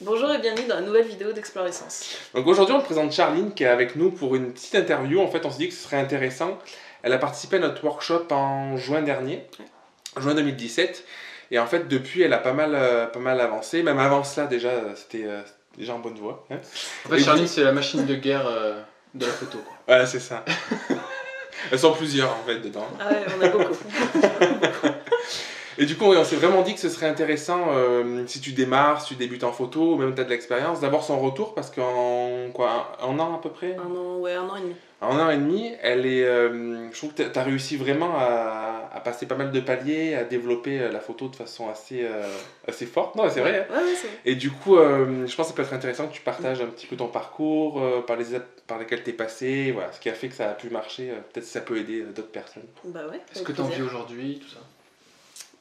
Bonjour et bienvenue dans la nouvelle vidéo d'Explorescence. Donc aujourd'hui on te présente Charline qui est avec nous pour une petite interview. En fait on s'est dit que ce serait intéressant. Elle a participé à notre workshop en juin dernier, juin 2017. Et en fait depuis elle a pas mal avancé. Même avant cela déjà c'était déjà en bonne voie. Hein. En fait Charline c'est la machine de guerre de la photo. Quoi. Voilà c'est ça. Elles sont plusieurs en fait dedans. Ah ouais, on a beaucoup. Et du coup, on s'est vraiment dit que ce serait intéressant, si tu démarres, si tu débutes en photo, ou même tu as de l'expérience, d'avoir son retour, parce qu'en quoi, un an à peu près Un an et demi. En un an et demi, elle est, je trouve que tu as réussi vraiment à passer pas mal de paliers, à développer la photo de façon assez forte. Non, c'est vrai. Hein. Ouais, c'est vrai. Et du coup, je pense que ça peut être intéressant que tu partages un petit peu ton parcours, par les étapes par lesquelles tu es passé, voilà, ce qui a fait que ça a pu marcher. Peut-être que ça peut aider d'autres personnes. Bah ouais. Est-ce que tu en vis aujourd'hui, tout ça?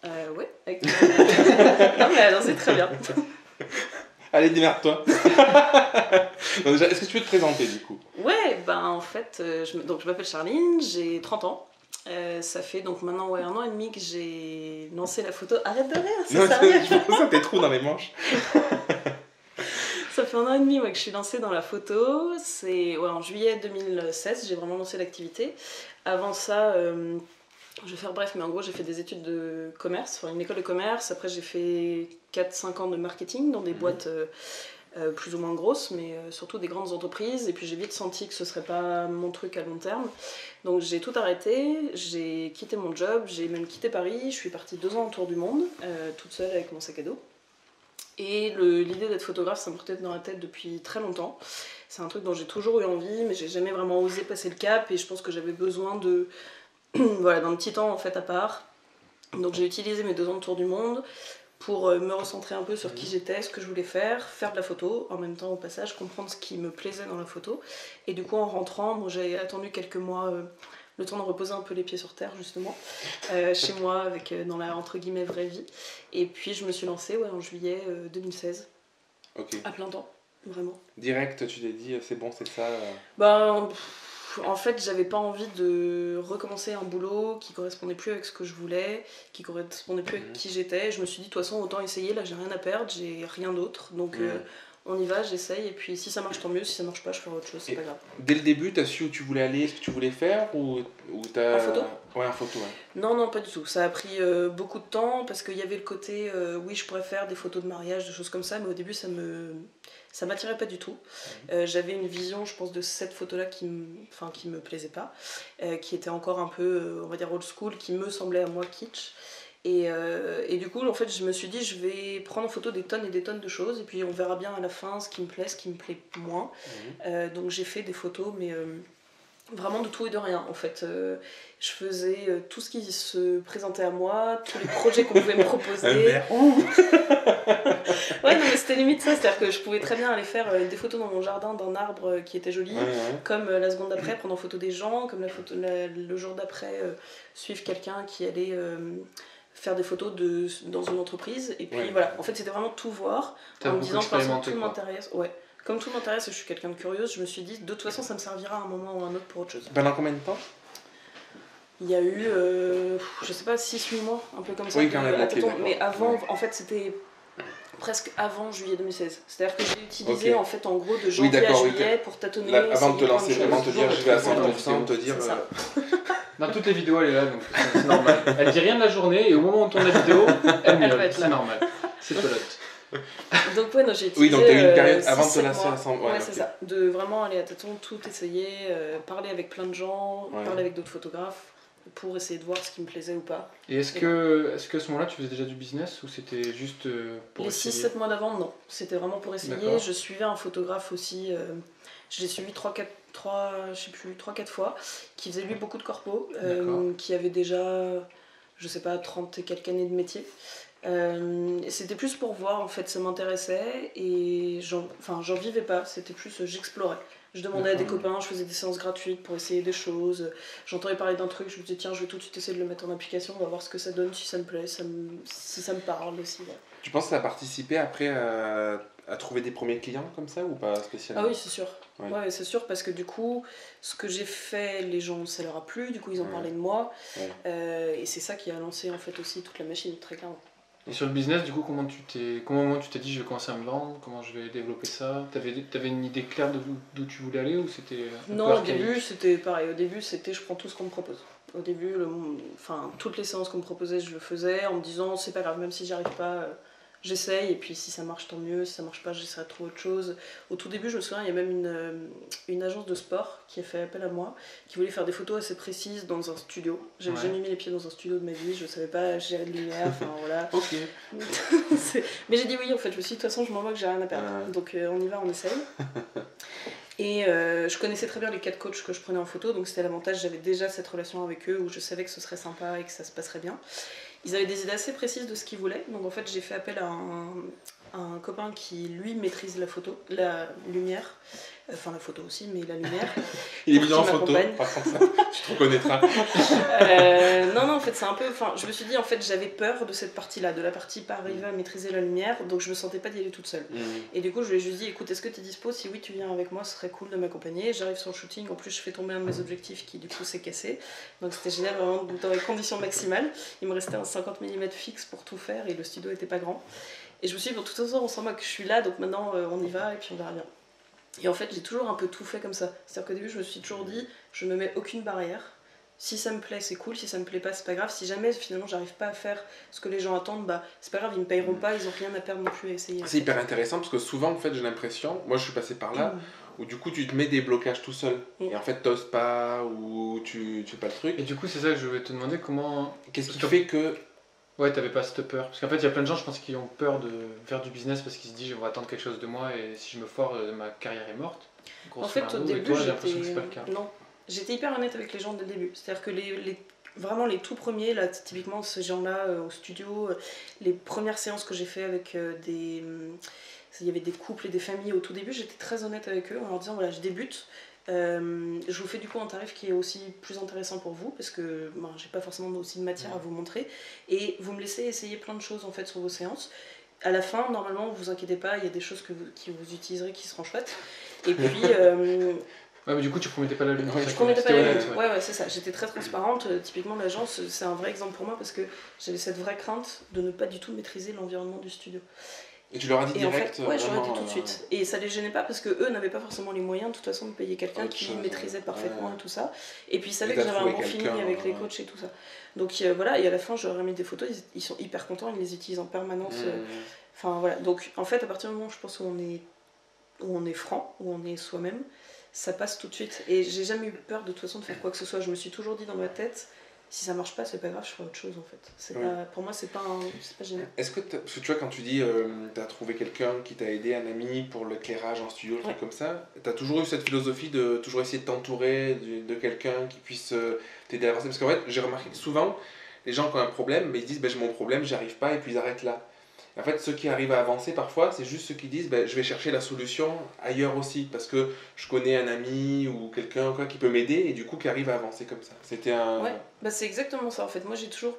Ouais. Non mais alors c'est très bien. Allez, démerde-toi. Donc déjà, est-ce que tu peux te présenter du coup? Ouais, en fait, je m'appelle Charline, j'ai 30 ans. Ça fait donc maintenant un an et demi que j'ai lancé la photo. Arrête de rire, c'est sérieux. Je pense que t'es trop dans les manches. Ça fait un an et demi que je suis lancée dans la photo. C'est en juillet 2016, j'ai vraiment lancé l'activité. Avant ça, je vais faire bref, mais en gros j'ai fait des études de commerce, une école de commerce. Après j'ai fait 4-5 ans de marketing dans des boîtes plus ou moins grosses, mais surtout des grandes entreprises. Et puis j'ai vite senti que ce serait pas mon truc à long terme. Donc j'ai tout arrêté, j'ai quitté mon job, j'ai même quitté Paris. Je suis partie 2 ans autour du monde, toute seule avec mon sac à dos. Et l'idée d'être photographe, ça me trottait dans la tête depuis très longtemps. C'est un truc dont j'ai toujours eu envie, mais j'ai jamais vraiment osé passer le cap. Et je pense que j'avais besoin d'un petit temps en fait à part. Donc j'ai utilisé mes 2 ans de tour du monde pour me recentrer un peu sur qui j'étais, ce que je voulais faire de la photo, en même temps au passage comprendre ce qui me plaisait dans la photo. Et du coup en rentrant, j'ai attendu quelques mois, le temps de reposer un peu les pieds sur terre justement, chez moi dans la entre guillemets vraie vie. Et puis je me suis lancée en juillet 2016, à plein temps, vraiment. Direct, tu t'es dit c'est bon, c'est ça En fait, j'avais pas envie de recommencer un boulot qui correspondait plus avec ce que je voulais, qui correspondait plus avec qui j'étais. Je me suis dit, de toute façon, autant essayer, là j'ai rien à perdre, j'ai rien d'autre. Donc on y va, j'essaye, et puis si ça marche, tant mieux, si ça marche pas, je ferai autre chose, c'est pas grave. Dès le début, t'as su où tu voulais aller, ce que tu voulais faire ou t'as... En photo ? Ouais, en photo, ouais. Non, pas du tout. Ça a pris beaucoup de temps parce qu'il y avait le côté, oui, je pourrais faire des photos de mariage, des choses comme ça, mais au début, ça m'attirait pas du tout. J'avais une vision, je pense, de cette photo-là qui me plaisait pas, qui était encore un peu, on va dire, old school, qui me semblait à moi kitsch. Et du coup, en fait, je me suis dit, je vais prendre en photo des tonnes et des tonnes de choses, et puis on verra bien à la fin ce qui me plaît, ce qui me plaît moins. Donc j'ai fait des photos, mais vraiment de tout et de rien, en fait. Je faisais tout ce qui se présentait à moi, tous les projets qu'on pouvait me proposer. Ouais, non, mais c'était limite ça, c'est-à-dire que je pouvais très bien aller faire des photos dans mon jardin d'un arbre qui était joli, comme la seconde d'après prendre en photo des gens, comme le jour d'après suivre quelqu'un qui allait faire des photos dans une entreprise. Et puis voilà, en fait c'était vraiment tout voir, en me disant que tout m'intéresse. Ouais. Comme tout m'intéresse et je suis quelqu'un de curieuse, je me suis dit de toute façon ça me servira à un moment ou à un autre pour autre chose. Pendant combien de temps? Il y a eu, je sais pas, 6-8 mois, un peu comme ça. Oui, quand même, okay, mais avant, en fait c'était presque avant juillet 2016. C'est-à-dire que j'ai utilisé en fait en gros de janvier à juillet pour tâtonner. Là, avant de te lancer, vraiment te dire je vais à 100%, te dire... Dans toutes les vidéos elle est là, donc c'est normal. Elle dit rien de la journée et au moment où on tourne la vidéo, elle miaule, c'est normal. C'est pelote. Donc j'ai utilisé oui, donc tu as eu une période avant de te lancer à 100%. Ouais, c'est ça. De vraiment aller à tâtons, tout essayer, parler avec plein de gens, parler avec d'autres photographes, pour essayer de voir ce qui me plaisait ou pas. Et est-ce que à ce moment-là tu faisais déjà du business ou c'était juste pour essayer? Les 6-7 mois d'avant, non. C'était vraiment pour essayer. Je suivais un photographe aussi, je l'ai suivi 3-4 fois, qui faisait lui beaucoup de corpo, qui avait déjà, je sais pas, 30 et quelques années de métier. C'était plus pour voir, en fait, ça m'intéressait et j'en vivais pas, c'était plus j'explorais. Je demandais à des copains, je faisais des séances gratuites pour essayer des choses. J'entendais parler d'un truc, je me disais tiens, je vais tout de suite essayer de le mettre en application, on va voir ce que ça donne, si ça me plaît, si ça me parle aussi. Ouais. Tu penses que ça a participé après à trouver des premiers clients comme ça ou pas spécialement? Ah oui, c'est sûr. Ouais, c'est sûr, parce que du coup, ce que j'ai fait, les gens, ça leur a plu, du coup ils ont parlé de moi. Et c'est ça qui a lancé en fait aussi toute la machine, très clairement. Et sur le business, du coup, comment tu t'es dit je vais commencer à me vendre, comment je vais développer ça? T'avais une idée claire d'où tu voulais aller ou c'était un peu Non, au archaïque? début c'était pareil. Au début c'était je prends tout ce qu'on me propose. Au début, enfin, toutes les séances qu'on me proposait, je le faisais en me disant c'est pas grave, même si j'y arrive pas, j'essaye. Et puis si ça marche, tant mieux. Si ça marche pas, j'essaierai de trouver autre chose. Au tout début, je me souviens, il y a même une agence de sport qui a fait appel à moi, qui voulait faire des photos assez précises dans un studio. J'avais jamais mis les pieds dans un studio de ma vie, je savais pas gérer de lumière, enfin voilà. Ok. Mais j'ai dit oui, en fait, je me suis dit de toute façon, je m'en vais que j'ai rien à perdre. Donc on y va, on essaye. Et je connaissais très bien les 4 coachs que je prenais en photo, donc c'était l'avantage, j'avais déjà cette relation avec eux où je savais que ce serait sympa et que ça se passerait bien. Ils avaient des idées assez précises de ce qu'ils voulaient, donc en fait j'ai fait appel à un copain qui lui maîtrise la photo, la lumière, enfin la photo aussi, mais la lumière. Il est bien en photo, par contre ça, tu te reconnaîtras. Non, en fait c'est un peu, enfin je me suis dit en fait j'avais peur de cette partie-là, de la partie pas arriver à maîtriser la lumière, donc je me sentais pas d'y aller toute seule. Et du coup je lui ai juste dit écoute, est-ce que tu es dispo? Si oui tu viens avec moi, ce serait cool de m'accompagner. J'arrive sur le shooting, en plus je fais tomber un de mes objectifs qui du coup s'est cassé, donc c'était génial, vraiment dans les conditions maximales. Il me restait un 50 mm fixe pour tout faire et le studio était pas grand. Et je me suis dit, bon, de toute façon, on sent moi que je suis là, donc maintenant on y va et puis on verra bien. Et en fait, j'ai toujours un peu tout fait comme ça. C'est-à-dire qu'au début, je me suis toujours dit, je me mets aucune barrière. Si ça me plaît, c'est cool. Si ça me plaît pas, c'est pas grave. Si jamais finalement j'arrive pas à faire ce que les gens attendent, bah c'est pas grave, ils me payeront pas, ils ont rien à perdre non plus à essayer. C'est hyper intéressant parce que souvent, en fait, j'ai l'impression, moi je suis passé par là, où du coup tu te mets des blocages tout seul. Et en fait, t'oses pas ou tu fais pas le truc. Et du coup, c'est ça que je voulais te demander, comment. Qu'est-ce qui fait que. Ouais, t'avais pas cette peur. Parce qu'en fait, il y a plein de gens, je pense, qui ont peur de faire du business parce qu'ils se disent, je vais attendre quelque chose de moi et si je me foire, ma carrière est morte. En fait, au début, j'étais hyper honnête avec les gens dès le début. C'est-à-dire que vraiment les tout premiers, là, typiquement ces gens-là au studio, les premières séances que j'ai fait avec il y avait des couples et des familles au tout début, j'étais très honnête avec eux en leur disant voilà, je débute. Je vous fais du coup un tarif qui est aussi plus intéressant pour vous parce que j'ai pas forcément aussi de matière à vous montrer et vous me laissez essayer plein de choses en fait sur vos séances. À la fin, normalement, vous inquiétez pas, il y a des choses que vous utiliserez qui seront chouettes. Et puis. Ouais, mais du coup, tu promettais pas la lune. Je promettais pas la lune. Ouais, c'est ça. J'étais très transparente. Typiquement, l'agence, c'est un vrai exemple pour moi parce que j'avais cette vraie crainte de ne pas du tout maîtriser l'environnement du studio. Et tu leur as dit direct? En fait, ouais, je leur ai dit tout de suite. Et ça les gênait pas parce qu'eux n'avaient pas forcément les moyens de toute façon de payer quelqu'un qui maîtrisait parfaitement et tout ça. Et puis ils savaient que j'avais un bon feeling avec les coachs et tout ça. Donc voilà, et à la fin, je leur ai mis des photos, ils sont hyper contents, ils les utilisent en permanence. Enfin voilà, donc en fait, à partir du moment où je pense où on est franc, où on est soi-même, ça passe tout de suite. Et j'ai jamais eu peur de toute façon de faire quoi que ce soit. Je me suis toujours dit dans ma tête, si ça marche pas, c'est pas grave, je ferai autre chose en fait. Pas, pour moi, c'est pas gênant. Est-ce que parce que tu vois, quand tu dis t'as trouvé quelqu'un qui t'a aidé, un ami pour l'éclairage en studio, un truc comme ça, t'as toujours eu cette philosophie de toujours essayer de t'entourer de quelqu'un qui puisse t'aider à avancer? Parce qu'en fait, j'ai remarqué que souvent, les gens qui ont un problème, mais ils disent j'ai mon problème, j'y arrive pas, et puis ils arrêtent là. En fait, ceux qui arrivent à avancer parfois, c'est juste ceux qui disent je vais chercher la solution ailleurs aussi, parce que je connais un ami ou quelqu'un qui peut m'aider et du coup qui arrive à avancer comme ça. C'était un. Ouais, c'est exactement ça en fait. Moi j'ai toujours,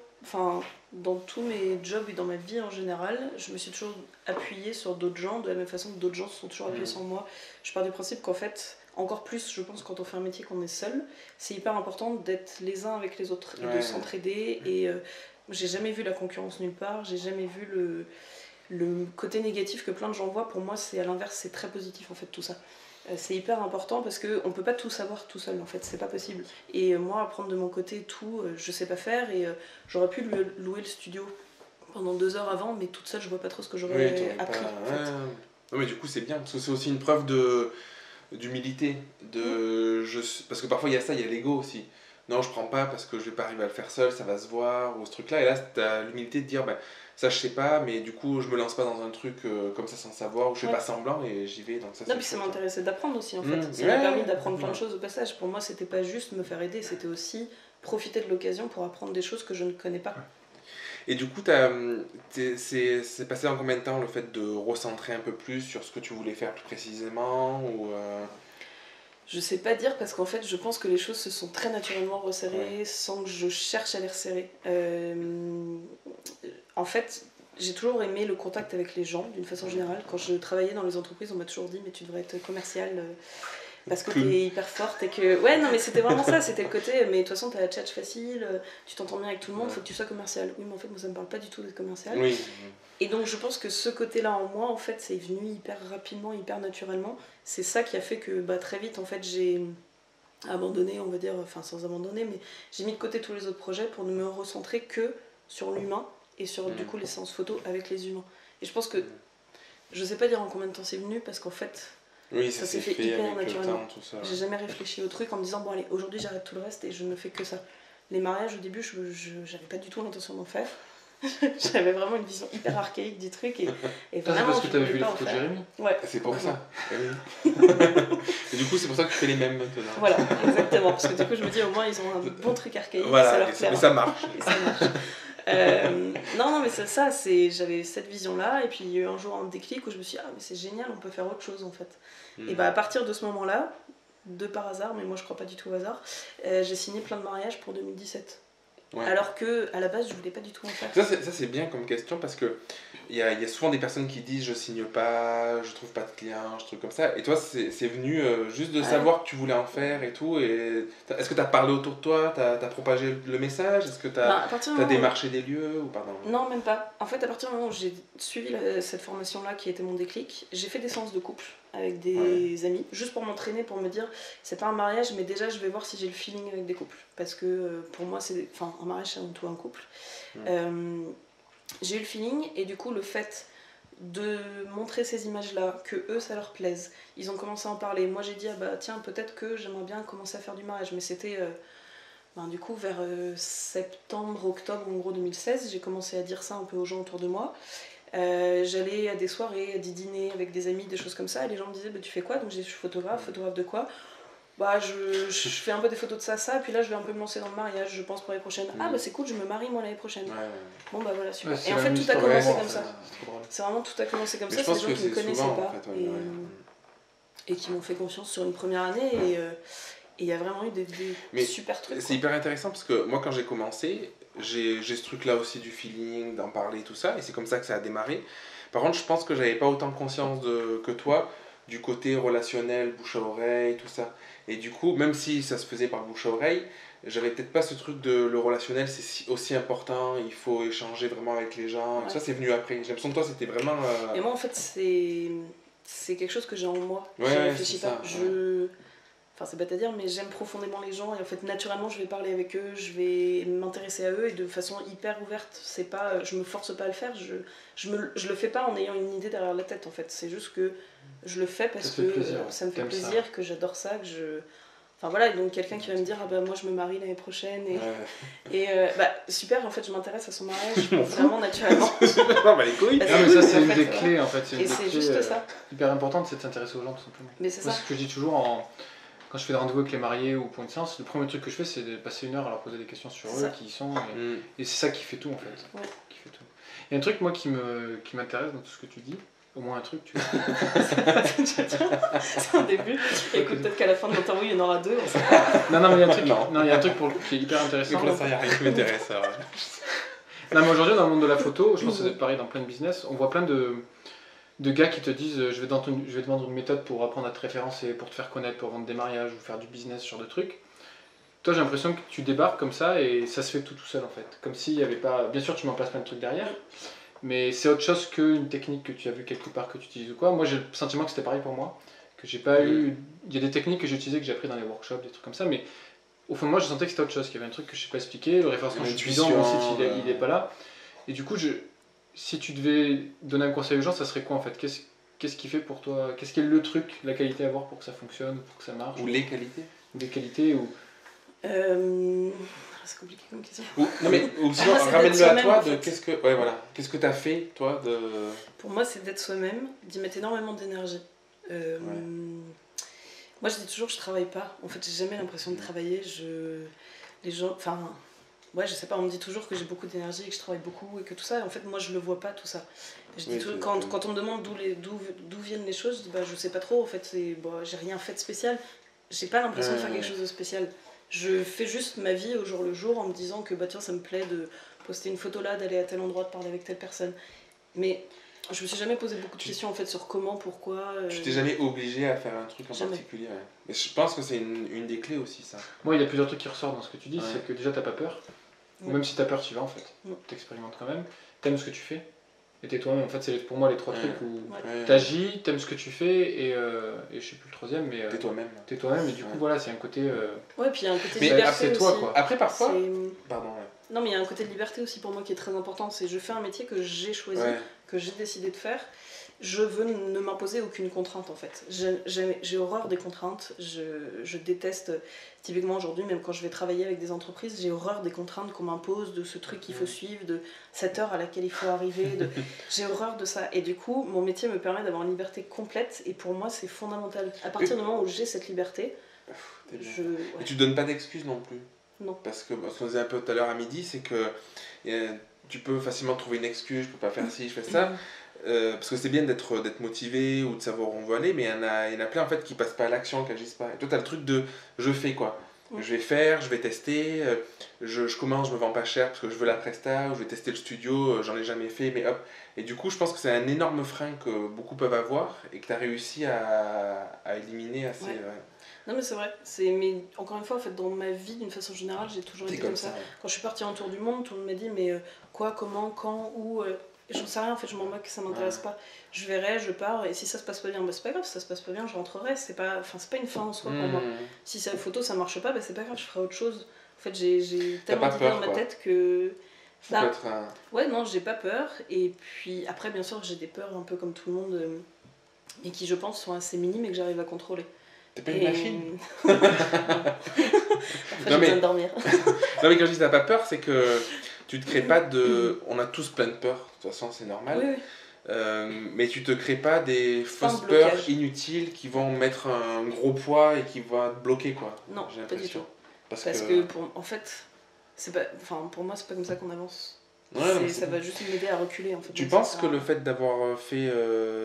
dans tous mes jobs et dans ma vie en général, je me suis toujours appuyée sur d'autres gens, de la même façon que d'autres gens se sont toujours appuyés sur moi. Je pars du principe qu'en fait, encore plus, je pense, quand on fait un métier qu'on est seul, c'est hyper important d'être les uns avec les autres et de s'entraider. Et j'ai jamais vu la concurrence nulle part, j'ai jamais vu le côté négatif que plein de gens voient. Pour moi, c'est à l'inverse, c'est très positif en fait tout ça. C'est hyper important parce qu'on peut pas tout savoir tout seul en fait, c'est pas possible. Et moi, apprendre de mon côté tout, je sais pas faire et j'aurais pu louer le studio pendant 2 heures avant, mais toute seule, je vois pas trop ce que j'aurais appris. En fait. Non, mais du coup, c'est bien parce que c'est aussi une preuve d'humilité. Parce que parfois, il y a ça, il y a l'ego aussi. Non, je prends pas parce que je vais pas arriver à le faire seul, ça va se voir, ou ce truc-là. Et là, t'as l'humilité de dire, ça je sais pas, mais du coup, je me lance pas dans un truc comme ça sans savoir, ou je fais pas semblant et j'y vais. Donc ça, non, puis ça m'intéressait d'apprendre aussi en fait. Ça m'a permis d'apprendre plein de choses au passage. Pour moi, c'était pas juste me faire aider, c'était aussi profiter de l'occasion pour apprendre des choses que je ne connais pas. Et du coup, c'est passé en combien de temps le fait de recentrer un peu plus sur ce que tu voulais faire plus précisément ou Je sais pas dire parce qu'en fait je pense que les choses se sont très naturellement resserrées sans que je cherche à les resserrer. En fait j'ai toujours aimé le contact avec les gens d'une façon générale. Quand je travaillais dans les entreprises on m'a toujours dit mais tu devrais être commercial. parce que t'es hyper forte et que... Ouais, non, mais c'était vraiment ça, c'était le côté, mais de toute façon, t'as la tchatch facile, tu t'entends bien avec tout le monde, faut que tu sois commercial. Oui, mais en fait, moi, ça me parle pas du tout d'être commercial. Oui. Et donc, je pense que ce côté-là en moi, en fait, c'est venu hyper rapidement, hyper naturellement. C'est ça qui a fait que, très vite, en fait, j'ai abandonné, on va dire, enfin, sans abandonner, mais j'ai mis de côté tous les autres projets pour ne me recentrer que sur l'humain et sur, du coup, les séances photos avec les humains. Et je pense que, je sais pas dire en combien de temps c'est venu, parce qu'en fait... Oui, ça s'est fait hyper avec naturellement. le temps, tout ça. J'ai jamais réfléchi au truc en me disant bon allez aujourd'hui j'arrête tout le reste et je ne fais que ça. Les mariages au début j'avais pas du tout l'intention d'en faire. J'avais vraiment une vision hyper archaïque du truc et C'est vraiment parce que t'avais vu les photos de Jérémy. Ouais. C'est pour ça. Et du coup c'est pour ça que tu fais les mêmes maintenant. Voilà, exactement. Parce que du coup je me dis au moins ils ont un bon truc archaïque, voilà, ça leur plaît. Et ça marche. Et ça marche. Non mais ça j'avais cette vision là et puis il y a eu un jour un déclic où je me suis dit ah mais c'est génial, on peut faire autre chose en fait. Et à partir de ce moment là, de par hasard, mais moi je crois pas du tout au hasard, j'ai signé plein de mariages pour 2017. Ouais. Alors que à la base je voulais pas du tout en faire. Ça c'est bien comme question parce que il y a souvent des personnes qui disent je signe pas, je trouve pas de clients, je trouve comme ça. Et toi c'est venu juste de savoir que tu voulais en faire et tout. Et est-ce que tu as parlé autour de toi, t'as propagé le message, est-ce que tu as démarché des lieux ou pardon? Non même pas. En fait à partir du moment où j'ai suivi cette formation là qui était mon déclic, j'ai fait des séances de couple avec des amis, juste pour m'entraîner, pour me dire c'est pas un mariage mais déjà je vais voir si j'ai le feeling avec des couples parce que pour moi un mariage c'est avant tout un couple. J'ai eu le feeling et du coup le fait de montrer ces images là, que eux ça leur plaise, ils ont commencé à en parler, moi j'ai dit ah bah tiens peut-être que j'aimerais bien commencer à faire du mariage, mais c'était du coup vers septembre, octobre en gros 2016, j'ai commencé à dire ça un peu aux gens autour de moi. J'allais à des soirées, à des dîners avec des amis, des choses comme ça, et les gens me disaient bah, tu fais quoi? Donc je suis photographe de quoi? Bah je fais un peu des photos de ça, et puis là je vais un peu me lancer dans le mariage, je pense pour l'année prochaine. Ah bah c'est cool, je me marie moi l'année prochaine. Bon bah voilà, super. Et en fait tout a commencé comme ça. C'est vraiment tout a commencé comme ça, c'est des gens qui ne me connaissaient pas et qui m'ont fait confiance sur une première année et il y a vraiment eu des super trucs. C'est hyper intéressant parce que moi quand j'ai commencé, j'ai ce truc là aussi du feeling, d'en parler tout ça, et c'est comme ça que ça a démarré. Par contre je pense que j'avais pas autant conscience que toi du côté relationnel, bouche à oreille, tout ça. Et du coup, même si ça se faisait par bouche à oreille, j'avais peut-être pas ce truc de le relationnel, c'est aussi important, il faut échanger vraiment avec les gens. Ouais. Ça, c'est venu après. J'ai l'impression que toi, c'était vraiment... Et moi, en fait, c'est quelque chose que j'ai en moi. Ouais, je réfléchis pas. Ça, Enfin, c'est bête à dire, mais j'aime profondément les gens et en fait, naturellement, je vais parler avec eux, je vais m'intéresser à eux et de façon hyper ouverte. C'est pas, je me force pas à le faire, je le fais pas en ayant une idée derrière la tête en fait. C'est juste que je le fais parce que ça me fait plaisir, que j'adore ça, que je... Enfin voilà, donc quelqu'un qui va me dire ah bah moi je me marie l'année prochaine et super, en fait je m'intéresse à son mariage vraiment naturellement. Non bah les couilles. Mais ça c'est une des clés en fait, et c'est juste ça. Hyper importante, c'est de s'intéresser aux gens tout simplement. Mais c'est ça. C'est ce que je dis toujours quand je fais des rendez-vous avec les mariés ou pour une séance, le premier truc que je fais c'est de passer une heure à leur poser des questions sur eux, qui ils sont et c'est ça qui fait tout en fait. Ouais. Qui fait tout. Il y a un truc moi qui m'intéresse dans tout ce que tu dis. Au moins un truc, tu vois. C'est un début. Écoute, peut-être qu'à la fin de l'interview, il y en aura deux. On sait pas. Non, mais il y a un truc, il y a un truc pour le coup qui est hyper intéressant. Mais pour l'instant, il n'y a rien qui m'intéresse. Non, mais aujourd'hui, dans le monde de la photo, je pense que c'est pareil dans plein de business, on voit plein de gars qui te disent je vais te vendre une méthode pour apprendre à te référencer, pour te faire connaître, pour vendre des mariages ou faire du business, ce genre de trucs. Toi, j'ai l'impression que tu débarques comme ça et ça se fait tout seul en fait. Comme s'il n'y avait pas. Bien sûr, tu mets en place plein de trucs derrière. Mais c'est autre chose qu'une technique que tu as vue quelque part que tu utilises ou quoi. Moi j'ai le sentiment que c'était pareil pour moi, que j'ai pas eu... Il y a des techniques que j'ai utilisées, que j'ai appris dans les workshops, des trucs comme ça, mais au fond de moi je sentais que c'était autre chose, qu'il y avait un truc que je sais pas expliquer, le référencement je suis bidon, mon site il est pas là. Et du coup, si tu devais donner un conseil aux gens, ça serait quoi en fait? Qu'est-ce qui fait pour toi, qu'est-ce qui est le truc, la qualité à avoir pour que ça fonctionne, pour que ça marche? Ou les qualités? Des qualités ou... C'est compliqué comme question. Ou sinon, ramène-le à toi, en fait. Qu'est-ce que tu as fait, toi de... Pour moi, c'est d'être soi-même, d'y mettre énormément d'énergie. Moi, je dis toujours que je travaille pas. En fait, j'ai jamais l'impression de travailler. Les gens... Enfin, ouais, je sais pas, on me dit toujours que j'ai beaucoup d'énergie et que je travaille beaucoup et que tout ça. En fait, moi, je le vois pas, tout ça. Je dis toujours, quand on me demande d'où viennent les choses, je dis, je sais pas trop. En fait, j'ai rien fait de spécial. J'ai pas l'impression de faire quelque chose de spécial. Je fais juste ma vie au jour le jour en me disant que tiens ça me plaît de poster une photo là, d'aller à tel endroit, de parler avec telle personne. Mais Je me suis jamais posé beaucoup de questions en fait sur comment, pourquoi. Tu t'es jamais obligé à faire un truc en Jamais. particulier, ouais. Mais je pense que c'est une des clés aussi, ça. Moi, il y a plusieurs trucs qui ressortent dans ce que tu dis, Ouais. c'est que déjà, t'as pas peur. Ou Ouais. même si t'as peur, tu y vas en fait. Ouais. T'expérimentes quand même. T'aimes ce que tu fais. Et t'es toi-même. En fait, c'est pour moi les 3 Ouais. trucs où Ouais. t'agis, t'aimes ce que tu fais, et je sais plus le troisième, mais T'es toi-même. t'es toi-même. Et du coup, Ouais. voilà, c'est un côté. Ouais, puis il y a un côté Mais liberté c'est toi, aussi. quoi. Après, parfois... C'est- Pardon, ouais. Non, mais il y a un côté de liberté aussi pour moi qui est très important. C'est je fais un métier que j'ai choisi, Ouais. que j'ai décidé de faire. Je veux ne m'imposer aucune contrainte en fait. J'ai horreur des contraintes. Je déteste, typiquement aujourd'hui, même quand je vais travailler avec des entreprises, j'ai horreur des contraintes qu'on m'impose, de ce truc qu'il faut suivre, de cette heure à laquelle il faut arriver. J'ai horreur de ça. Et du coup, mon métier me permet d'avoir une liberté complète et pour moi, c'est fondamental. À partir du moment où j'ai cette liberté, T'es bien. je. Et Ouais. tu donnes pas d'excuses non plus. Non. Parce que ce qu'on disait un peu tout à l'heure à midi, c'est que tu peux facilement trouver une excuse, je peux pas faire ci, je fais ça. Parce que c'est bien d'être motivé ou de savoir où on veut aller, mais il y en a plein en fait qui passent pas à l'action, qui agissent pas. Et toi, tu as le truc de je fais quoi. Je vais faire, je vais tester, je commence, je me vends pas cher parce que je veux la presta, ou je vais tester le studio, j'en ai jamais fait, mais hop. Et du coup, je pense que c'est un énorme frein que beaucoup peuvent avoir et que tu as réussi à éliminer assez. Ouais. Non mais c'est vrai, mais encore une fois en fait dans ma vie d'une façon générale j'ai toujours T'es été comme comme ça. ça. Ouais. Quand je suis partie en tour du monde, tout le monde m'a dit mais quoi, comment, quand, où, j'en sais rien en fait, je m'en moque, ça m'intéresse pas. Je verrai, je pars et si ça se passe pas bien, bah c'est pas grave, si ça se passe pas bien, je rentrerai, c'est pas une fin en soi pour moi. Si cette photo ça marche pas, bah c'est pas grave, je ferai autre chose. En fait j'ai T'as tellement pas d'idées peur, dans ma quoi. tête que... Ça peut être un... Ouais non, j'ai pas peur et puis après bien sûr j'ai des peurs un peu comme tout le monde mais qui je pense sont assez minimes et que j'arrive à contrôler. T'es pas une machine. Après, j'ai mais- besoin de dormir. Non mais quand je dis t'as pas peur, c'est que tu te crées pas de... On a tous plein de peurs, de toute façon c'est normal. Oui, oui. Mais tu te crées pas des Pas un fausses peurs blocage. inutiles qui vont mettre un gros poids et qui vont te bloquer quoi. Non, J'ai pas du l'impression. tout. Parce Parce que... que en fait, c'est pas, pour moi, c'est pas comme ça qu'on avance. Ouais, non, mais Ça c'est va juste m'aider à reculer en fait. Tu Donc, penses ça que sert à- le fait d'avoir fait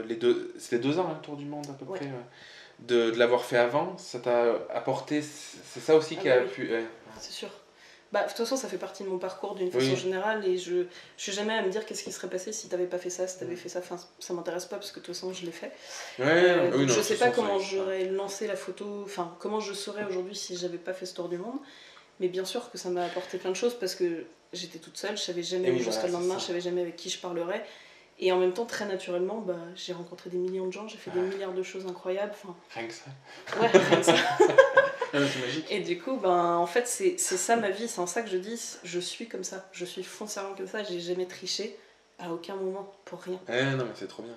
les deux... C'était 2 ans hein, le tour du monde à peu Ouais. près de l'avoir fait avant, ça t'a apporté... C'est ça aussi Ah qui bah a oui. pu... ouais. C'est sûr. Bah, de toute façon, ça fait partie de mon parcours d'une façon Oui. générale et je suis jamais à me dire qu'est-ce qui serait passé si t'avais pas fait ça, si t'avais fait ça. Enfin, ça m'intéresse pas parce que de toute façon, je l'ai fait. Ouais, Donc, oui, non, je de sais toute pas façon, comment ça- j'aurais lancé la photo, enfin, comment je serais aujourd'hui si j'avais pas fait ce tour du monde. Mais bien sûr que ça m'a apporté plein de choses parce que j'étais toute seule, je savais jamais Et où oui, je serais le voilà, c'est lendemain, ça. je savais jamais avec qui je parlerais. Et en même temps, très naturellement, bah, j'ai rencontré des millions de gens, j'ai fait des milliards de choses incroyables. Enfin, Rien que ça. ouais, comme ça. Ah, c'est magique. Et du coup, ben, en fait, c'est ça ma vie, c'est en ça que je dis, je suis comme ça, je suis foncièrement comme ça, j'ai jamais triché à aucun moment, pour rien. Non, mais c'est trop bien.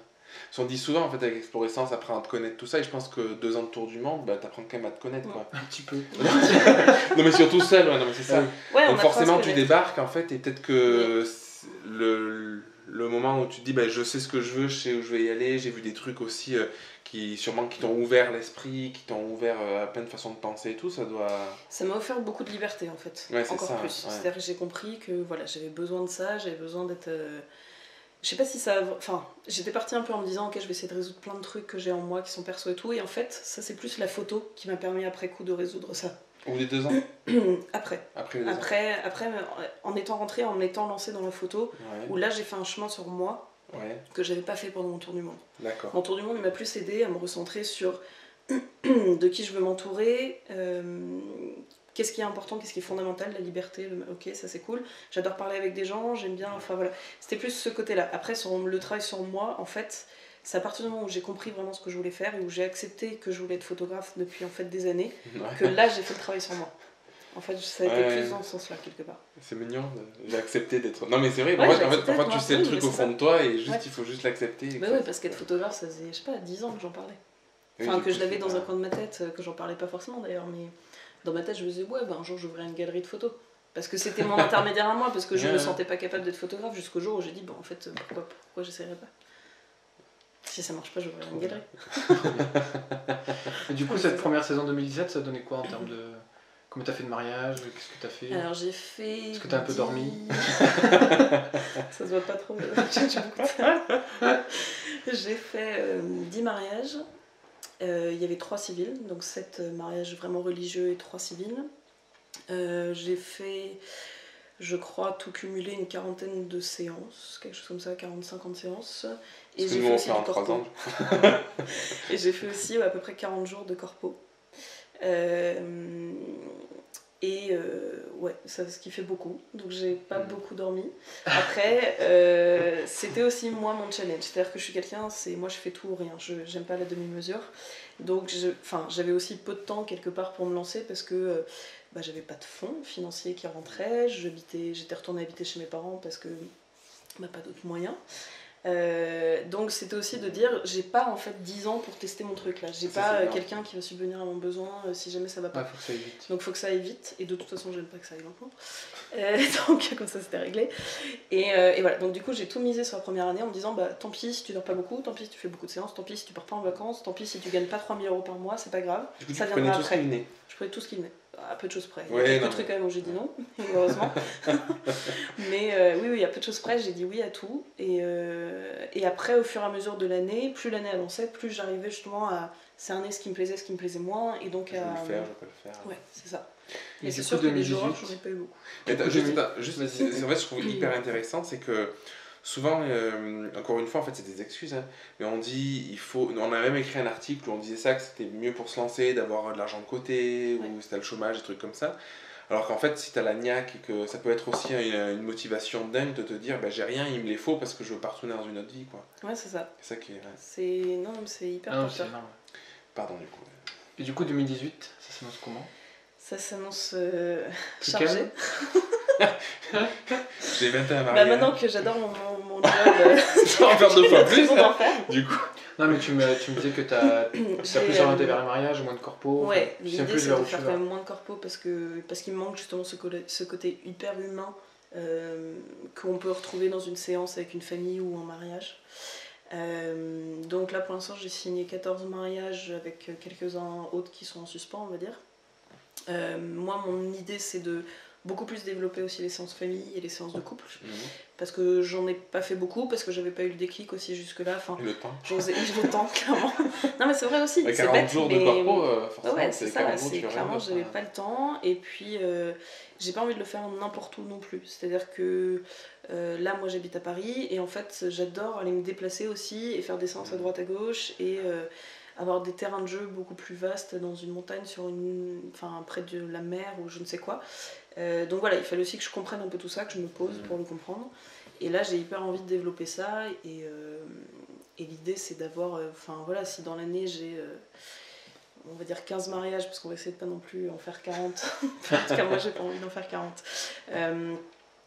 On dit souvent, en fait, avec Explorescence, apprendre à te connaître, tout ça, et je pense que 2 ans de tour du monde, bah, t'apprends quand même à te connaître, quoi. Un petit peu. Non, mais surtout seul, ouais, non, mais c'est ça. Ouais. Ouais, on Donc apprend à forcément, se tu connaître. débarques, en fait, et peut-être que le moment où tu te dis, bah, je sais ce que je veux, je sais où je vais y aller, j'ai vu des trucs aussi qui t'ont ouvert l'esprit, qui t'ont ouvert à plein de façons de penser et tout, ça doit... Ça m'a offert beaucoup de liberté en fait, Ouais, c'est encore ça, plus. ouais. C'est-à-dire que j'ai compris que voilà, j'avais besoin de ça, j'avais besoin d'être... Je sais pas si ça... Enfin, j'étais partie un peu en me disant, ok, je vais essayer de résoudre plein de trucs que j'ai en moi qui sont perso et tout, et en fait, ça c'est plus la photo qui m'a permis après coup de résoudre ça. Au bout des 2 ans Après. Après les 2 ans. Après, en étant rentrée, en m'étant lancée dans la photo, Ouais, où là j'ai fait un chemin sur moi ouais, que j'avais pas fait pendant mon tour du monde. d'accord. Mon tour du monde il m'a plus aidé à me recentrer sur de qui je veux m'entourer, qu'est-ce qui est important, qu'est-ce qui est fondamental, la liberté, ok ça c'est cool, j'adore parler avec des gens, j'aime bien, enfin voilà, c'était plus ce côté-là. Après sur le travail sur moi, en fait, c'est à partir du moment où j'ai compris vraiment ce que je voulais faire et où j'ai accepté que je voulais être photographe depuis en fait des années, que Ouais. là j'ai fait le travail sur moi. En fait ça a été Ouais. plus dans ce sens-là quelque part. C'est mignon, j'ai accepté d'être... Non mais c'est vrai, Ouais, en j'ai fait, accepté parfois d'être tu sais le moi, truc oui, au mais fond c'est de toi et juste Ouais. il faut juste l'accepter. Bah ouais, parce qu'être photographe ça faisait, je sais pas, 10 ans que j'en parlais. Enfin, que je l'avais dans un coin de ma tête, que j'en parlais pas forcément d'ailleurs, mais dans ma tête je me disais, ouais, bah, un jour j'ouvrirai une galerie de photos. Parce que c'était mon intermédiaire à moi, parce que je me sentais pas capable d'être photographe jusqu'au jour où j'ai dit, bon, en fait, pourquoi j'essayerais pas. Si ça marche pas, j'ouvrirai une galerie. Et du coup, cette première saison 2017, ça donnait quoi en termes de. Combien t'as fait de mariage? Qu'est-ce que t'as fait? Alors j'ai fait. Est-ce que t'as un peu dormi? Ça se voit pas trop, mais j'ai beaucoup de ça. J'ai fait 10 mariages. Il y avait 3 civils, donc 7 mariages vraiment religieux et 3 civils. J'ai fait je crois, tout cumulé, une quarantaine de séances, quelque chose comme ça, 40-50 séances. Et Parce que j'ai nous, fait on aussi fait en du 3 corpo. ans. Et j'ai fait aussi à peu près 40 jours de corpo. Ouais, ça, ce qui fait beaucoup. Donc j'ai pas beaucoup dormi. Après, c'était aussi moi mon challenge. C'est-à-dire que je suis quelqu'un, moi je fais tout ou rien. J'aime pas la demi-mesure. Donc j'avais aussi peu de temps quelque part pour me lancer parce que j'avais pas de fonds financiers qui rentraient. J'étais retournée habiter chez mes parents parce que pas d'autres moyens. Donc c'était aussi de dire j'ai pas en fait 10 ans pour tester mon truc là, j'ai pas quelqu'un qui va subvenir à mon besoin si jamais ça va pas. Faut que ça aille vite. Donc faut que ça aille vite, et de toute façon j'aime pas que ça aille lentement. Donc comme ça c'était réglé. Et voilà, donc du coup j'ai tout misé sur la première année en me disant tant pis si tu dors pas beaucoup, tant pis si tu fais beaucoup de séances, tant pis si tu pars pas en vacances, tant pis si tu gagnes pas 3 000 € par mois, c'est pas grave, Du coup, ça tu viendra prenais tout ce après. qui venait. Je prenais tout ce qui venait, à peu de choses près. Ouais, il y a quelques trucs quand même où j'ai dit non, heureusement. Mais oui, à peu de choses près, j'ai dit oui à tout. Et après, au fur et à mesure de l'année, plus l'année avançait, plus j'arrivais justement à cerner ce qui me plaisait moins. Et donc je veux le faire, je peux le faire. Ouais, c'est ça. Et c'est du sûr coup, que les 2018, jours, j'en ai pas eu beaucoup. En fait, je trouve hyper intéressant, c'est que souvent, encore une fois, en fait, c'est des excuses, hein, mais on dit, on a même écrit un article où on disait ça, que c'était mieux pour se lancer, d'avoir de l'argent de côté, ou c'était le chômage, des trucs comme ça. Alors qu'en fait, si t'as la niaque et que ça peut être aussi une motivation dingue de te dire, j'ai rien, il me les faut parce que je veux pas retourner dans une autre vie, quoi. Ouais, c'est ça. C'est ça qui est... C'est hyper c'est énorme. Pardon, du coup. Et du coup, 2018, ça s'annonce comment? Ça s'annonce chargé. J'ai 21 mariages. Maintenant que j'adore mon job, tu vas en faire 2 fois plus, hein, du coup. Non, mais tu me disais que t'as plus orienté vers le mariage, moins de corpo. Ouais, l'idée c'est de faire quand même moins de corpo parce qu'il me manque justement ce côté hyper humain qu'on peut retrouver dans une séance avec une famille ou en mariage. Donc là pour l'instant j'ai signé 14 mariages avec quelques-uns autres qui sont en suspens, on va dire. Moi mon idée c'est de beaucoup plus développer aussi les séances famille et les séances de couple, parce que j'en ai pas fait beaucoup, parce que j'avais pas eu le déclic aussi jusque là. Le temps. Le temps, clairement. Non mais c'est vrai aussi. 40 bête, jours de corpo, forcément. Ouais, c'est ça, c'est clairement j'avais pas le temps, et puis j'ai pas envie de le faire n'importe où non plus. C'est-à-dire que là moi j'habite à Paris, et en fait j'adore aller me déplacer aussi et faire des séances à droite à gauche, et avoir des terrains de jeu beaucoup plus vastes dans une montagne, près de la mer ou je ne sais quoi. Donc voilà, il fallait aussi que je comprenne un peu tout ça, que je me pose pour le comprendre. Et là j'ai hyper envie de développer ça, et l'idée c'est d'avoir, si dans l'année j'ai on va dire 15 mariages, parce qu'on va essayer de pas non plus en faire 40. En tout cas moi j'ai pas envie d'en faire 40.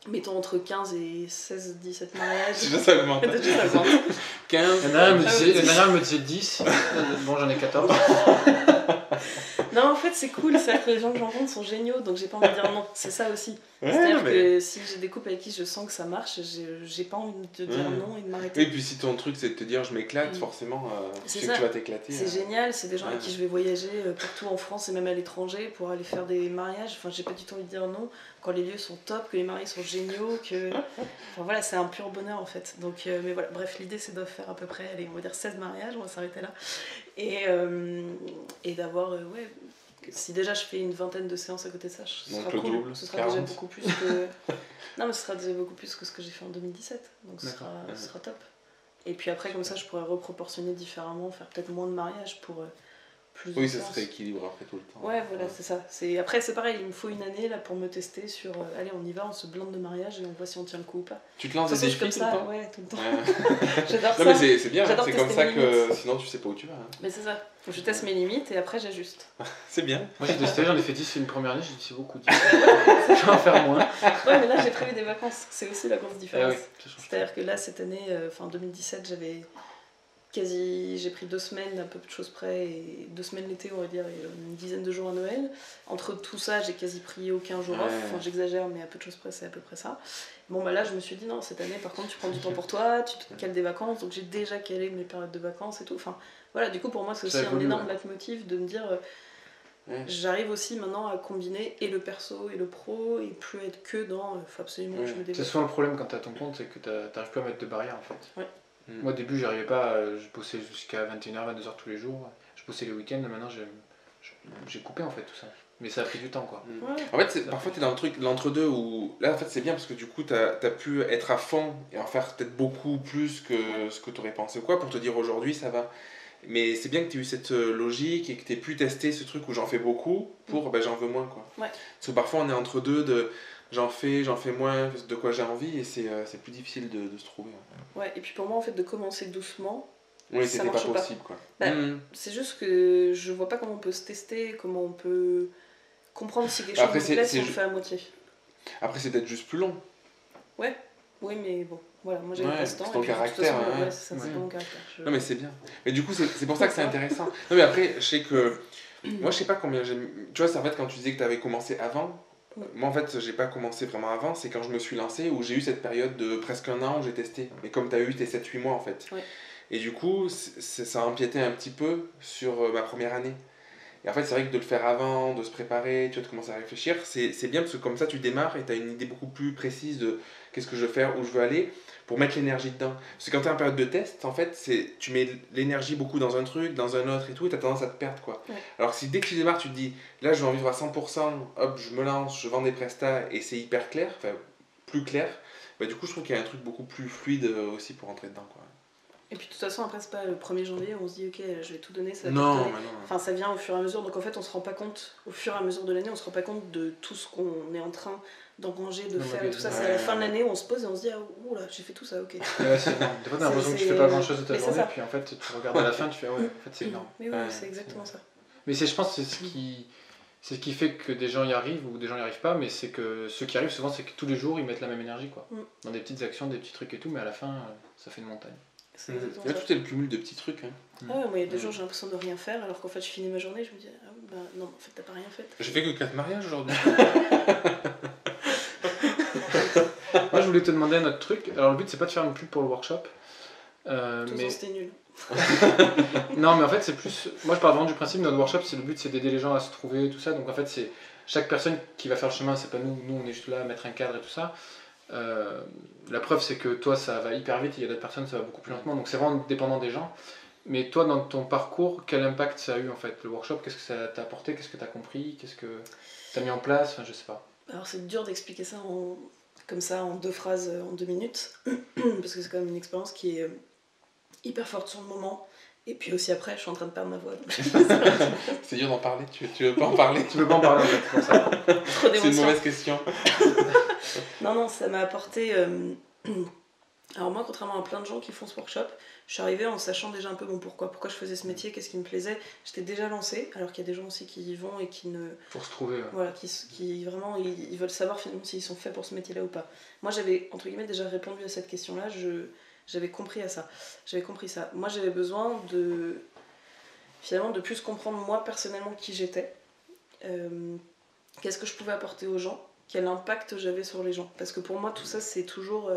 Mettons entre 15 et 16-17 mariages. Ça augmente. 15. Il y en a un me disait 10. Bon, j'en ai 14. Non, en fait, c'est cool. C'est-à-dire que les gens que je rencontre sont géniaux, donc j'ai pas envie de dire non. C'est ça aussi. C'est-à-dire que si j'ai des couples avec qui je sens que ça marche, j'ai pas envie de dire non et de m'arrêter. Et puis si ton truc c'est de te dire je m'éclate, forcément, tu sais que tu vas t'éclater. C'est génial. C'est des gens avec qui je vais voyager partout en France et même à l'étranger pour aller faire des mariages. Enfin, j'ai pas du tout envie de dire non quand les lieux sont top, que les mariés sont géniaux, que... Enfin voilà, c'est un pur bonheur en fait. Donc, mais voilà, bref, l'idée c'est de faire à peu près, allez, on va dire 16 mariages, on va s'arrêter là. Et d'avoir, si déjà je fais une vingtaine de séances à côté de ça, ce sera cool. Double, ce sera déjà beaucoup plus que... Non, mais ce sera déjà beaucoup plus que ce que j'ai fait en 2017. Donc ce sera top. Et puis après, comme ça, je pourrais reproportionner différemment, faire peut-être moins de mariages pour... Oui, ça serait équilibre après tout le temps. Ouais, voilà, c'est ça. Après, c'est pareil, il me faut une année là pour me tester sur allez, on y va, on se blinde de mariage et on voit si on tient le coup ou pas. Tu te lances des défis comme tout ça, le temps. Ouais, tout le temps. J'adore ça. Non, mais c'est bien, c'est comme ça que limites. sinon tu sais pas où tu vas. Mais c'est ça. Je teste mes limites et après j'ajuste. C'est bien. Moi j'ai testé, j'en ai fait 10 une première année, j'ai dit c'est beaucoup 10. Je vais en faire moins. Ouais, mais là j'ai prévu des vacances, c'est aussi la grosse différence. C'est-à-dire que là, cette année, 2017, j'ai pris 2 semaines à peu de choses près, et 2 semaines l'été on va dire, et une dizaine de jours à Noël. Entre tout ça j'ai quasi pris aucun jour off, j'exagère mais à peu de choses près c'est à peu près ça. Bon là je me suis dit non, cette année par contre tu prends du temps pour toi, tu te cales des vacances, donc j'ai déjà calé mes périodes de vacances et tout. Enfin voilà, du coup pour moi c'est aussi un énorme leitmotiv de me dire j'arrive aussi maintenant à combiner et le perso et le pro, et plus être que dans faut absolument que je me développe. C'est souvent le problème quand t'es à ton compte, c'est que t'arrives plus à mettre de barrières en fait. Ouais. Moi au début j'y arrivais pas, je bossais jusqu'à 21h, 22h tous les jours, je bossais les week-ends, maintenant j'ai coupé en fait tout ça. Mais ça a pris du temps, quoi. Ouais. En fait, parfois, tu es dans le truc, l'entre-deux, où là, en fait, c'est bien parce que du coup, tu as pu être à fond et en faire peut-être beaucoup plus que ce que tu aurais pensé ou quoi, pour te dire aujourd'hui, ça va. Mais c'est bien que tu aies eu cette logique et que tu aies pu tester ce truc où j'en fais beaucoup pour ben, j'en veux moins, quoi. Ouais. Parce que parfois, on est entre deux de j'en fais moins, de quoi j'ai envie et c'est plus difficile de se trouver. Ouais, et puis pour moi, en fait, de commencer doucement, Oui, ça c'était pas marche pas. possible, quoi. Bah, c'est juste que je vois pas comment on peut se tester, comment on peut comprendre si quelque chose Après, nous plaît si on le ju- fait à moitié. Après, c'est peut-être juste plus long. Oui, mais bon, voilà, moi j'ai Ouais, pas ce temps. c'est ton et puis, de toute caractère, façon, ouais. ouais, c'est ça, c'est Ouais. pas mon caractère. Non, mais c'est bien. Mais du coup, c'est pour ça que c'est intéressant. Non, mais après, je sais que. Moi, je sais pas combien j'ai. Tu vois, c'est en fait quand tu disais que tu avais commencé avant. Moi, en fait, j'ai pas commencé vraiment avant. C'est quand je me suis lancé où j'ai eu cette période de presque un an où j'ai testé. Mais comme tu as eu tes 7-8 mois, en fait. Ouais. Et du coup, ça a empiété un petit peu sur ma première année. Et en fait, c'est vrai que de le faire avant, de se préparer, tu vois, de commencer à réfléchir, c'est bien parce que comme ça, tu démarres et tu as une idée beaucoup plus précise de qu'est-ce que je veux faire, où je veux aller, pour mettre l'énergie dedans. Parce que quand tu es en période de test, en fait, tu mets l'énergie beaucoup dans un truc, dans un autre et tout, et tu as tendance à te perdre, quoi. Ouais. Alors que si dès que tu démarres, tu te dis, là, je veux en vivre à 100%, hop, je me lance, je vends des prestats, et c'est hyper clair, enfin, plus clair, bah, du coup, je trouve qu'il y a un truc beaucoup plus fluide aussi pour rentrer dedans, quoi. Et puis de toute façon, après, c'est pas le 1er janvier, on se dit, ok, je vais tout donner, ça va Non, tout donner. mais non. Enfin, ça vient au fur et à mesure, donc en fait, on se rend pas compte, au fur et à mesure de l'année, on se rend pas compte de tout ce qu'on est en train d'engranger, de faire et tout ça. C'est à la fin de l'année où on se pose et on se dit, ah, oula, j'ai fait tout ça, ok. Ouais, c'est énorme. Des fois, t'as l'impression que tu C'est- fais pas grand chose de ta mais c'est journée, ça. puis en fait, tu regardes à la fin, tu fais, ouais, en fait, c'est énorme. Mais oui, Ouais, c'est exactement ça. Mais je pense que c'est ce qui fait que des gens y arrivent ou des gens y arrivent pas, mais c'est que ceux qui arrivent souvent, c'est que tous les jours, ils mettent la même énergie, quoi. Dans des petites actions, des petits trucs et tout, mais à la fin, ça fait une montagne. C'est exactement Là, ça. tout est le cumul de petits trucs. Hein. Ah ouais, moi, il y a des jours, j'ai l'impression de rien faire, alors qu'en fait, je finis ma journée, je me dis, ah, bah non, en fait, t'as pas rien fait. J'ai fait que 4 mariages aujourd'hui. Moi, je voulais te demander un autre truc. Alors, le but, c'est pas de faire une pub pour le workshop. Tout Mais... ça, c'était nul. Non, mais en fait, c'est plus. Moi, je pars vraiment du principe de notre workshop, c'est le but, c'est d'aider les gens à se trouver, tout ça. Donc, en fait, c'est chaque personne qui va faire le chemin, c'est pas nous. Nous, on est juste là à mettre un cadre et tout ça. La preuve, c'est que toi, ça va hyper vite, il y a d'autres personnes, ça va beaucoup plus lentement. Donc, c'est vraiment dépendant des gens. Mais toi, dans ton parcours, quel impact ça a eu en fait, le workshop? Qu'est-ce que ça t'a apporté? Qu'est-ce que t'as compris? Qu'est-ce que t'as mis en place? Enfin, je sais pas. Alors, c'est dur d'expliquer ça comme ça, en 2 phrases, en 2 minutes, parce que c'est quand même une expérience qui est hyper forte sur le moment. Et puis aussi après, je suis en train de perdre ma voix. Donc... C'est dur d'en parler, tu veux pas en parler? Tu veux pas en parler en fait, c'est pour ça. Trop C'est une d'émotions. mauvaise question. Non, ça m'a apporté... Alors moi, contrairement à plein de gens qui font ce workshop, je suis arrivée en sachant déjà un peu pourquoi je faisais ce métier, qu'est-ce qui me plaisait. J'étais déjà lancée, alors qu'il y a des gens aussi qui y vont et qui ne... Pour se trouver. Ouais. Voilà, qui vraiment, ils veulent savoir finalement s'ils sont faits pour ce métier-là ou pas. Moi, j'avais, entre guillemets, déjà répondu à cette question-là, j'avais compris ça. Moi, j'avais besoin finalement, de plus comprendre moi, personnellement, qui j'étais. Qu'est-ce que je pouvais apporter aux gens, quel impact j'avais sur les gens. Parce que pour moi, tout ça, c'est toujours...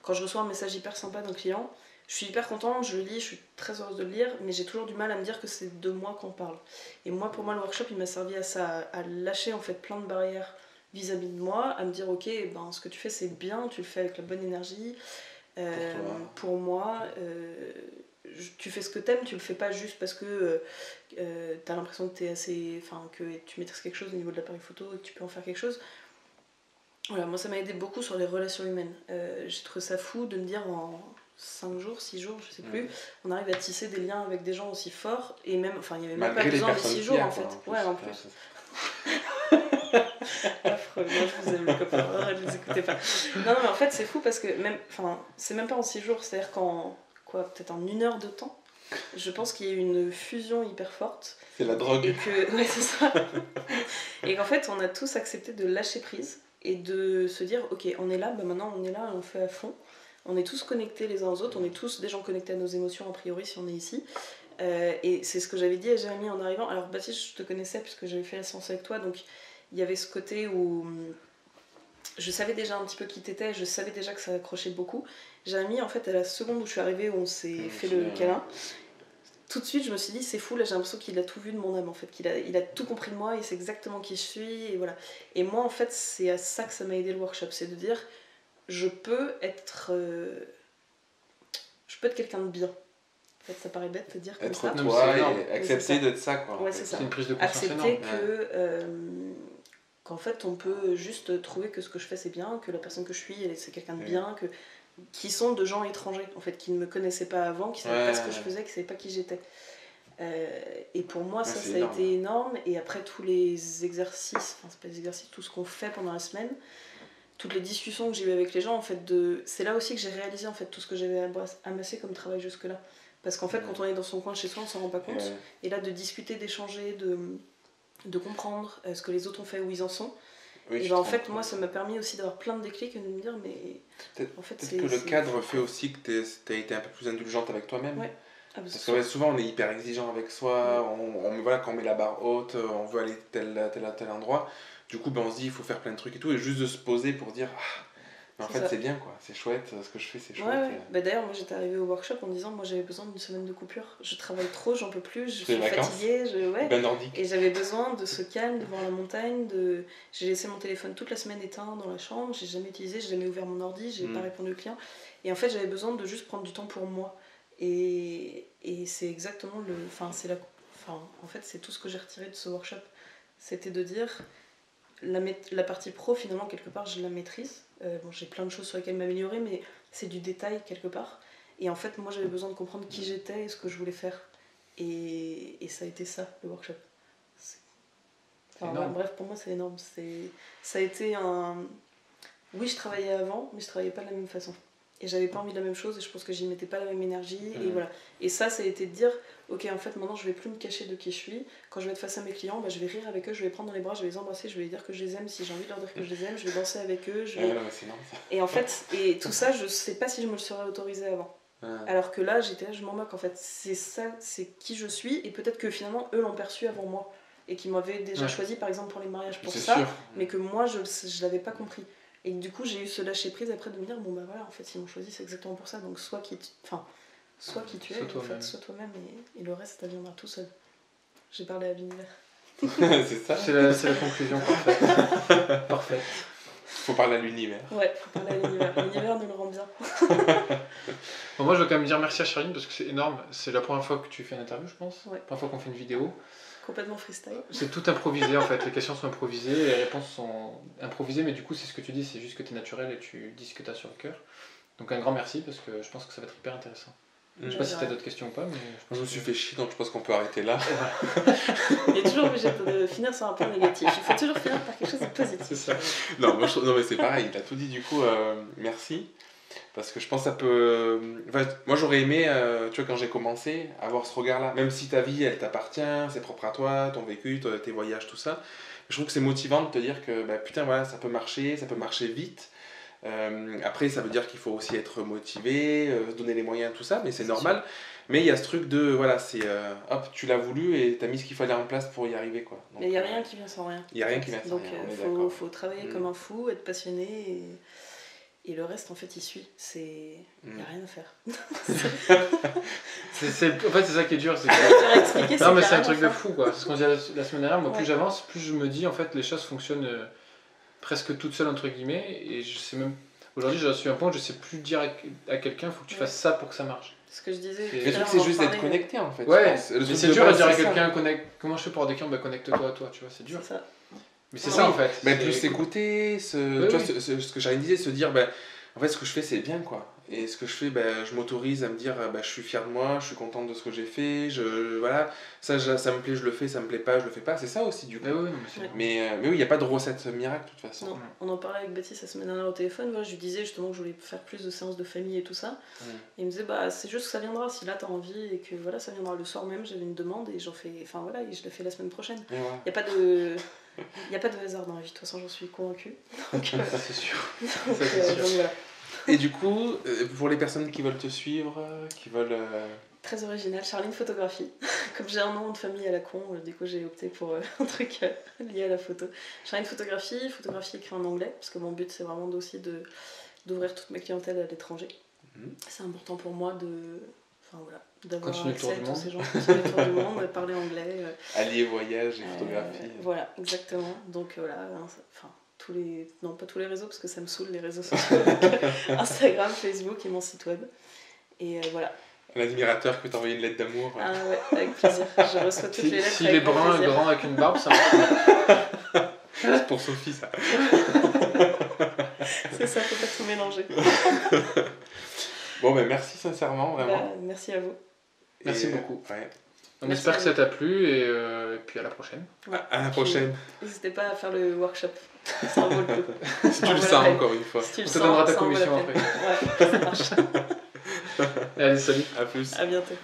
quand je reçois un message hyper sympa d'un client, je suis hyper contente, je le lis, je suis très heureuse de le lire, mais j'ai toujours du mal à me dire que c'est de moi qu'on parle. Et moi, pour moi, le workshop, il m'a servi à ça, à lâcher en fait plein de barrières vis-à-vis de moi, à me dire, ok, ce que tu fais, c'est bien, tu le fais avec la bonne énergie. Pour moi, tu fais ce que t'aimes, tu le fais pas juste parce que t'as l'impression que t'es assez... Enfin, que tu maîtrises quelque chose au niveau de l'appareil photo et que tu peux en faire quelque chose. Voilà, moi ça m'a aidé beaucoup sur les relations humaines. J'ai trouvé ça fou de me dire en 5 jours, 6 jours, je sais plus, on arrive à tisser des liens avec des gens aussi forts, et même, enfin il y avait même pas besoin de 6 jours en fait. Ouais, en plus. Affreux, moi je vous aime les copains, arrête, je les écoutez pas. Non, mais en fait c'est fou parce que même, enfin, c'est même pas en 6 jours, c'est-à-dire qu'en peut-être en 1 heure de temps, je pense qu'il y a eu une fusion hyper forte. C'est la drogue. Et que, ouais, c'est ça. Et qu'en fait on a tous accepté de lâcher prise et de se dire ok, on est là, maintenant on est là, on fait à fond. On est tous connectés les uns aux autres, on est tous des gens connectés à nos émotions a priori si on est ici. Et c'est ce que j'avais dit à Jérémy en arrivant. Alors Baptiste, je te connaissais puisque j'avais fait la séance avec toi, donc il y avait ce côté où je savais déjà un petit peu qui t'étais, je savais déjà que ça accrochait beaucoup. Jérémy, en fait, à la seconde où je suis arrivée, où on s'est fait le câlin, tout de suite je me suis dit c'est fou, là j'ai l'impression qu'il a tout vu de mon âme en fait, il a tout compris de moi, il sait exactement qui je suis, et voilà. Et moi en fait c'est à ça que ça m'a aidé le workshop, c'est de dire je peux être quelqu'un de bien. En fait, ça paraît bête de dire comme Être ça. Non, mais toi c'est énorme. et accepter d'être ça, quoi. Ouais, c'est ça. C'est une prise de conscience Accepter énorme. qu'en fait, on peut juste trouver que ce que je fais, c'est bien, que la personne que je suis, c'est quelqu'un de bien, qui sont de gens étrangers, en fait, qui ne me connaissaient pas avant, qui ne savaient pas ce que je faisais, qui ne savaient pas qui j'étais. Et pour moi, ça a été énorme. Et après, tous les exercices, enfin, c'est pas des exercices, tout ce qu'on fait pendant la semaine, toutes les discussions que j'ai eues avec les gens, en fait, c'est là aussi que j'ai réalisé en fait, tout ce que j'avais amassé comme travail jusque-là. Parce qu'en fait, quand on est dans son coin de chez soi, on s'en rend pas compte. Et là, de discuter, d'échanger, de comprendre ce que les autres ont fait, où ils en sont. Oui, et ben, en fait, moi, ça m'a permis aussi d'avoir plein de déclics et de me dire, mais en fait, peut-être que le cadre fait aussi que tu as été un peu plus indulgente avec toi-même. Ouais. Parce que souvent, on est hyper exigeant avec soi, voilà, quand on met la barre haute, on veut aller tel endroit. Du coup, on se dit, il faut faire plein de trucs et tout, et juste de se poser pour dire, mais en fait, c'est bien, quoi, c'est chouette, ce que je fais, c'est chouette. Ouais. Bah, d'ailleurs, moi, j'étais arrivée au workshop en disant, moi, j'avais besoin d'une semaine de coupure. Je travaille trop, j'en peux plus, je suis fatiguée. Ben nordique. Et j'avais besoin de ce calme, de voir la montagne. J'ai laissé mon téléphone toute la semaine éteint dans la chambre, j'ai jamais utilisé, j'ai jamais ouvert mon ordi, j'ai pas répondu aux clients. Et en fait, j'avais besoin de juste prendre du temps pour moi. Et c'est exactement en fait, c'est tout ce que j'ai retiré de ce workshop. C'était de dire, la partie pro, finalement, quelque part, je la maîtrise. J'ai plein de choses sur lesquelles m'améliorer, mais c'est du détail, quelque part. Et en fait, moi, j'avais besoin de comprendre qui j'étais et ce que je voulais faire. Et ça a été ça, le workshop. Bref, pour moi, c'est énorme. Ça a été un... Oui, je travaillais avant, mais je travaillais pas de la même façon. Et j'avais pas envie de la même chose, et je pense que j'y mettais pas la même énergie. Et voilà. Et ça a été de dire, ok, en fait, maintenant, je vais plus me cacher de qui je suis. Quand je vais être face à mes clients, je vais rire avec eux, je vais les prendre dans les bras, je vais les embrasser, je vais les dire que je les aime. Si j'ai envie de leur dire que je les aime, je vais danser avec eux. C'est énorme, ça. Et en fait, tout ça, je sais pas si je me le serais autorisé avant. Alors que là, je m'en moque, en fait. C'est ça, c'est qui je suis, et peut-être que finalement, eux l'ont perçu avant moi. Et qu'ils m'avaient déjà choisi, par exemple, pour les mariages pour ça, sûr. Mais que moi, je l'avais pas compris. Et du coup, j'ai eu ce lâcher prise après de me dire, bon bah voilà, en fait, s'ils m'ont choisi, c'est exactement pour ça. Donc, soit qui tu es, en fait, sois toi-même, et le reste, ça viendra tout seul. J'ai parlé à l'univers. C'est ça. C'est la conclusion parfaite. Parfaite. Faut parler à l'univers. Ouais, faut parler à l'univers. L'univers nous le rend bien. Bon, moi, je veux quand même dire merci à Charline parce que c'est énorme. C'est la première fois que tu fais une interview, je pense. Ouais. La première fois qu'on fait une vidéo. Complètement freestyle. C'est tout improvisé en fait, les questions sont improvisées, les réponses sont improvisées, mais du coup c'est ce que tu dis, c'est juste que tu es naturel et tu dis ce que tu as sur le cœur. Donc un grand merci parce que je pense que ça va être hyper intéressant. Je sais pas si tu as d'autres questions ou pas, mais je me suis fait chier, donc je pense qu'on peut arrêter là. Il est toujours obligé de finir sur un point négatif, il faut toujours finir par quelque chose de positif. C'est ça. Non, mais c'est pareil, il a tout dit du coup, merci. Parce que je pense que ça peut... Enfin, moi j'aurais aimé, tu vois, quand j'ai commencé, avoir ce regard-là. Même si ta vie, elle t'appartient, c'est propre à toi, ton vécu, tes voyages, tout ça. Je trouve que c'est motivant de te dire que, putain, voilà, ça peut marcher vite. Après, ça veut dire qu'il faut aussi être motivé, se donner les moyens, tout ça, mais c'est normal. Sûr. Mais il y a ce truc de, voilà, c'est, hop, tu l'as voulu et t'as mis ce qu'il fallait en place pour y arriver, quoi. Mais il n'y a rien qui vient sans rien. Il n'y a rien qui vient sans rien, Donc, il faut travailler comme un fou, être passionné et le reste, en fait, il suit. Il n'y a rien à faire. En fait, c'est ça qui est dur. Non, mais c'est un truc de fou, quoi. C'est ce qu'on disait la semaine dernière. Moi, plus j'avance, plus je me dis, en fait, les choses fonctionnent presque toutes seules, entre guillemets. Et je sais même... Aujourd'hui, je suis à un point où je sais plus dire à quelqu'un, il faut que tu fasses ça pour que ça marche. Ce que je disais. Mais le truc, c'est juste d'être connecté, en fait. Ouais, mais c'est dur à dire à quelqu'un, comment je fais pour dire quelqu'un, connecte-toi à toi, tu vois, c'est dur. C'est ça. Mais c'est ça en fait. Mais plus s'écouter, ce que Charline disait, se dire, en fait, ce que je fais, c'est bien, quoi. Et ce que je fais, je m'autorise à me dire, je suis fier de moi, je suis contente de ce que j'ai fait, voilà, ça me plaît, je le fais, ça me plaît pas, je le fais pas. C'est ça aussi, du coup. Mais oui, il n'y a pas de recette miracle, de toute façon. Non, on en parlait avec Baptiste la semaine dernière au téléphone. Voilà, je lui disais justement que je voulais faire plus de séances de famille et tout ça. Et il me disait, c'est juste que ça viendra, si là t'as envie, et que voilà, ça viendra le soir même. J'avais une demande et j'en fais, et je la fais la semaine prochaine. Il n'y a pas de. Il n'y a pas de hasard dans la vie, de toute façon j'en suis convaincue. Donc, ça c'est sûr. Donc, voilà. Et du coup, pour les personnes qui veulent te suivre, qui veulent... Très original, Charline Photographie. Comme j'ai un nom de famille à la con, du coup j'ai opté pour un truc lié à la photo. Charline Photographie écrit en anglais, parce que mon but c'est vraiment aussi d'ouvrir toute ma clientèle à l'étranger. C'est important pour moi d'avoir accès à tous ces gens, continuer le tour du monde, parler anglais. Allier voyage et photographie. Voilà, exactement. Donc voilà, non pas tous les réseaux parce que ça me saoule les réseaux sociaux. Instagram, Facebook et mon site web. Et voilà. Un admirateur qui peut t'envoyer une lettre d'amour. Ah ouais, avec plaisir. Je reçois toutes les lettres. S'il avec est brun, plaisir. grand, avec une barbe, ça marche. C'est pour Sophie, ça. C'est ça, faut pas tout mélanger. Bon, ben merci sincèrement, vraiment. Bah, merci à vous. Merci Et, beaucoup. Ouais. On Merci espère à que vous. ça t'a plu et puis à la prochaine. À la prochaine. N'hésitez pas à faire le workshop. Ça en vaut le coup. Si tu En le vaut la sens peine. encore une fois. Si tu le On te sens, donnera ta ça en vaut la commission peine. Ouais, ça marche. Allez, salut. À plus. À bientôt.